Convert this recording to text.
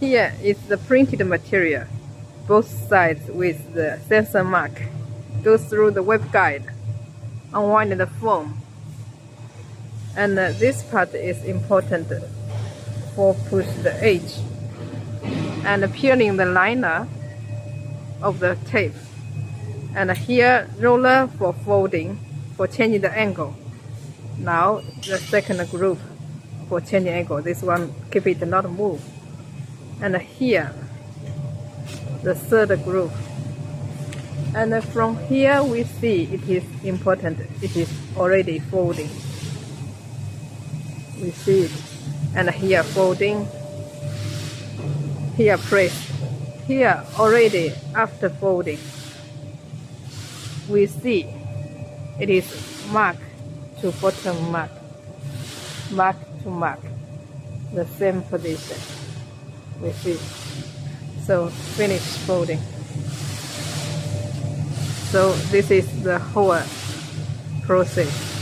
Here is the printed material, both sides with the sensor mark. Go through the web guide, unwind the foam, and this part is important for push the edge and peeling the liner of the tape. And here roller for folding, for changing the angle. Now the second groove for changing angle. This one keep it not move. And here the third groove. And from here we see it is important. It is already folding. We see it. And here folding. Here press. Here already after folding. We see it is mark to bottom mark, mark to mark, the same position. We see. So finish folding. So this is the whole process.